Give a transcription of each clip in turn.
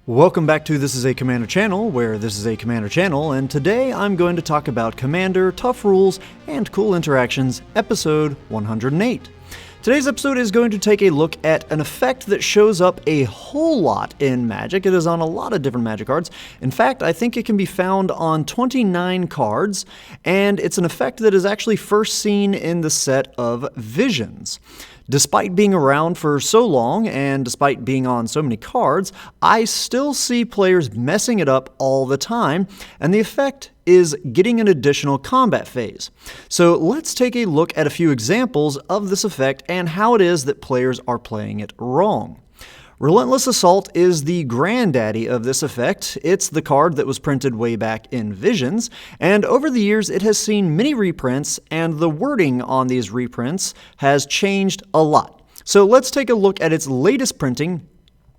Welcome back to This Is a Commander channel, where this is a Commander channel, and today I'm going to talk about Commander, tough rules, and cool interactions, episode 108. Today's episode is going to take a look at an effect that shows up a whole lot in Magic. It is on a lot of different Magic cards. In fact, I think it can be found on 29 cards, and it's an effect that is actually first seen in the set of Visions. Despite being around for so long, and despite being on so many cards, I still see players messing it up all the time, and the effect is getting an additional combat phase. So let's take a look at a few examples of this effect and how it is that players are playing it wrong. Relentless Assault is the granddaddy of this effect. It's the card that was printed way back in Visions, and over the years it has seen many reprints, and the wording on these reprints has changed a lot. So let's take a look at its latest printing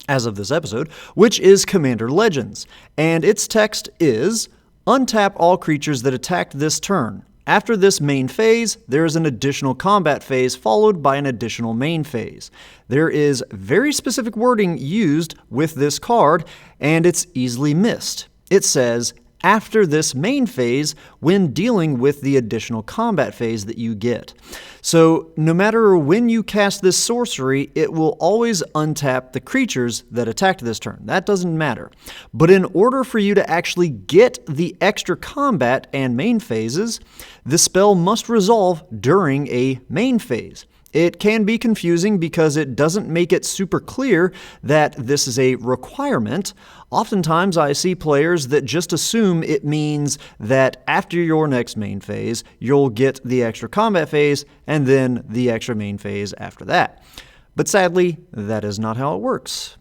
as of this episode, which is Commander Legends, and its text is, "Untap all creatures that attacked this turn. After this main phase, there is an additional combat phase followed by an additional main phase." There is very specific wording used with this card, and it's easily missed. It says, "after this main phase when dealing with the additional combat phase that you get." So no matter when you cast this sorcery, it will always untap the creatures that attacked this turn. That doesn't matter. But in order for you to actually get the extra combat and main phases, the spell must resolve during a main phase. It can be confusing because it doesn't make it super clear that this is a requirement. Oftentimes I see players that just assume it means that after your next main phase, you'll get the extra combat phase and then the extra main phase after that. But sadly, that is not how it works.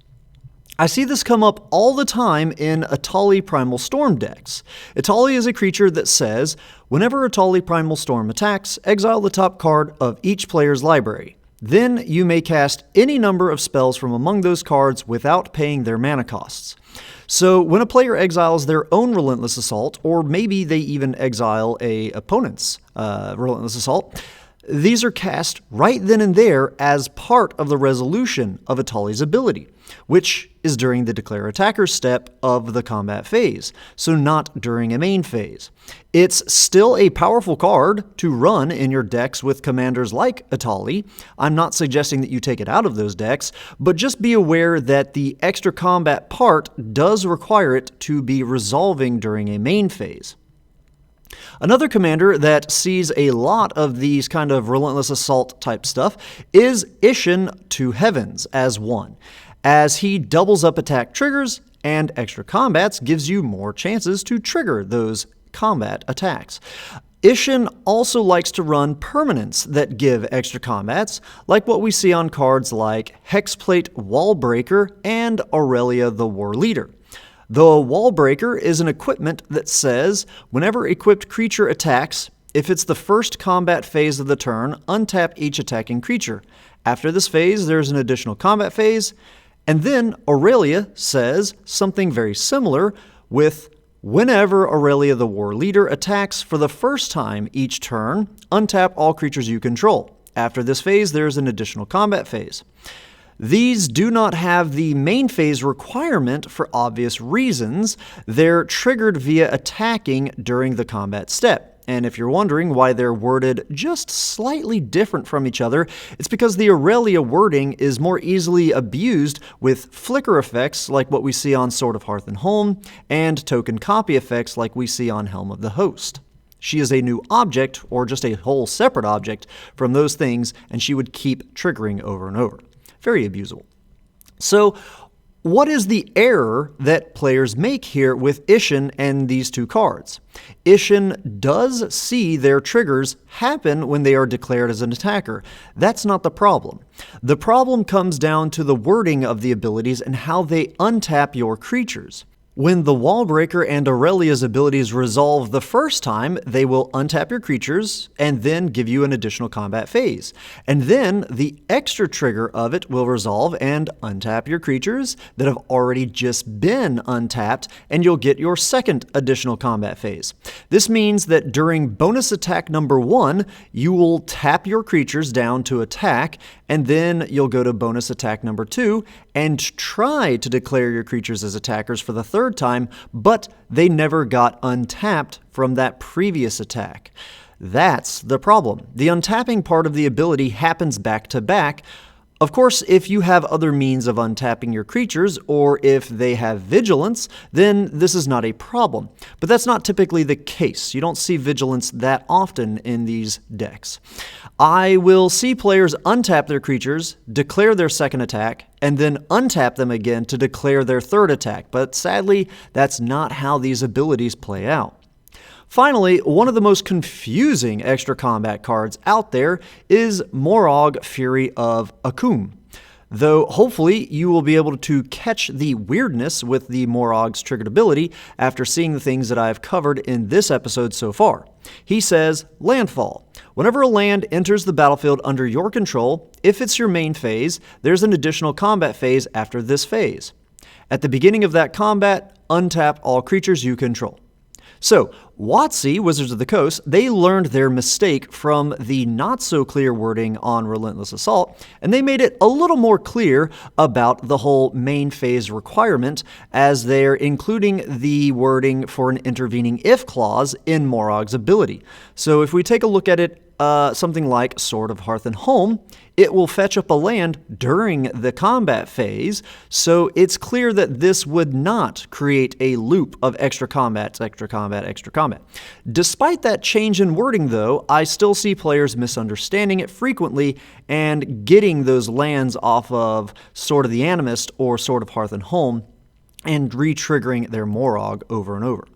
I see this come up all the time in Atali Primal Storm decks. Atali is a creature that says, whenever Atali Primal Storm attacks, exile the top card of each player's library. Then you may cast any number of spells from among those cards without paying their mana costs. So when a player exiles their own Relentless Assault, or maybe they even exile an opponent's Relentless Assault, these are cast right then and there as part of the resolution of Atali's ability, which is during the Declare Attacker step of the combat phase, so not during a main phase. It's still a powerful card to run in your decks with commanders like Atali. I'm not suggesting that you take it out of those decks, but just be aware that the extra combat part does require it to be resolving during a main phase. Another commander that sees a lot of these kind of Relentless Assault type stuff is Isshin to Heavens as one, as he doubles up attack triggers and extra combats gives you more chances to trigger those combat attacks. Isshin also likes to run permanents that give extra combats, like what we see on cards like Hexplate Wallbreaker and Aurelia the War Leader. The Wallbreaker is an equipment that says, whenever equipped creature attacks, if it's the first combat phase of the turn, untap each attacking creature. After this phase, there's an additional combat phase. And then Aurelia says something very similar with, whenever Aurelia the War Leader attacks for the first time each turn, untap all creatures you control. After this phase, there's an additional combat phase. These do not have the main phase requirement for obvious reasons. They're triggered via attacking during the combat step. And if you're wondering why they're worded just slightly different from each other, it's because the Aurelia wording is more easily abused with flicker effects like what we see on Sword of Hearth and Home, and token copy effects like we see on Helm of the Host. She is a new object, or just a whole separate object from those things, and she would keep triggering over and over. Very abusable. So what is the error that players make here with Isshin and these two cards? Isshin does see their triggers happen when they are declared as an attacker. That's not the problem. The problem comes down to the wording of the abilities and how they untap your creatures. When the Wallbreaker and Aurelia's abilities resolve the first time, they will untap your creatures and then give you an additional combat phase. And then the extra trigger of it will resolve and untap your creatures that have already just been untapped, and you'll get your second additional combat phase. This means that during bonus attack number 1, you will tap your creatures down to attack, and then you'll go to bonus attack number 2, and try to declare your creatures as attackers for the third time, but they never got untapped from that previous attack. That's the problem. The untapping part of the ability happens back to back. Of course, if you have other means of untapping your creatures, or if they have vigilance, then this is not a problem. But that's not typically the case. You don't see vigilance that often in these decks. I will see players untap their creatures, declare their second attack, and then untap them again to declare their third attack. But sadly, that's not how these abilities play out. Finally, one of the most confusing extra combat cards out there is Moraug, Fury of Akum. Though hopefully you will be able to catch the weirdness with the Moraug's triggered ability after seeing the things that I've covered in this episode so far. He says, Landfall. Whenever a land enters the battlefield under your control, if it's your main phase, there's an additional combat phase after this phase. At the beginning of that combat, untap all creatures you control. So, WotC, Wizards of the Coast, they learned their mistake from the not-so-clear wording on Relentless Assault, and they made it a little more clear about the whole main phase requirement, as they're including the wording for an intervening if clause in Moraug's ability. So if we take a look at it, something like Sword of Hearth and Home, it will fetch up a land during the combat phase, so it's clear that this would not create a loop of extra combat, extra combat, extra combat. Despite that change in wording, though, I still see players misunderstanding it frequently and getting those lands off of Sword of the Animist or Sword of Hearth and Home and re-triggering their Moraug over and over.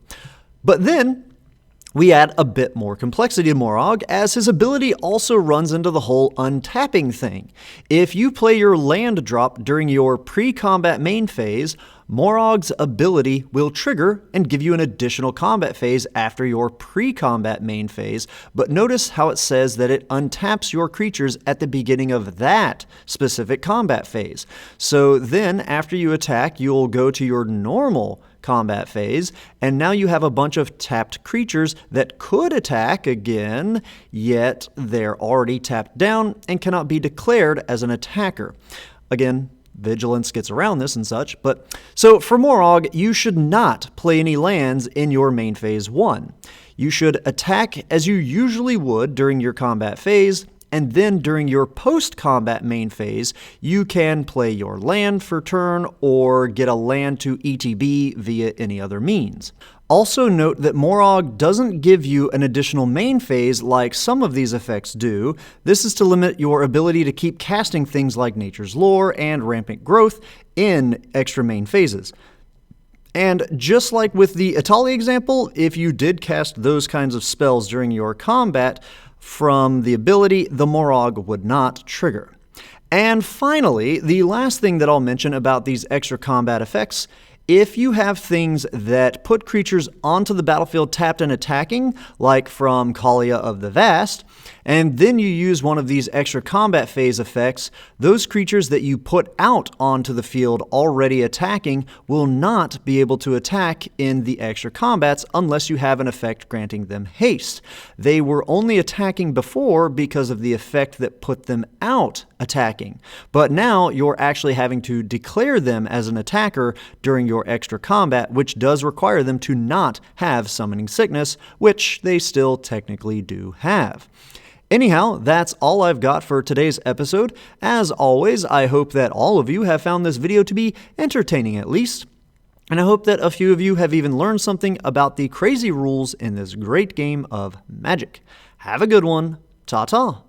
But then, we add a bit more complexity to Moraug, as his ability also runs into the whole untapping thing. If you play your land drop during your pre-combat main phase, Moraug's ability will trigger and give you an additional combat phase after your pre-combat main phase, but notice how it says that it untaps your creatures at the beginning of that specific combat phase. So then, after you attack, you'll go to your normal combat phase, and now you have a bunch of tapped creatures that could attack again, yet they're already tapped down and cannot be declared as an attacker. Again, vigilance gets around this and such, but so for Moraug, you should not play any lands in your main phase 1. You should attack as you usually would during your combat phase, and then during your post-combat main phase, you can play your land for turn or get a land to ETB via any other means. Also note that Moraug doesn't give you an additional main phase like some of these effects do. This is to limit your ability to keep casting things like Nature's Lore and Rampant Growth in extra main phases. And just like with the Atali example, if you did cast those kinds of spells during your combat from the ability, the Moraug would not trigger. And finally, the last thing that I'll mention about these extra combat effects, if you have things that put creatures onto the battlefield tapped and attacking, like from Kalia of the Vast, and then you use one of these extra combat phase effects, those creatures that you put out onto the field already attacking will not be able to attack in the extra combats unless you have an effect granting them haste. They were only attacking before because of the effect that put them out attacking, but now you're actually having to declare them as an attacker during your extra combat, which does require them to not have Summoning Sickness, which they still technically do have. Anyhow, that's all I've got for today's episode. As always, I hope that all of you have found this video to be entertaining at least, and I hope that a few of you have even learned something about the crazy rules in this great game of Magic. Have a good one. Ta-ta.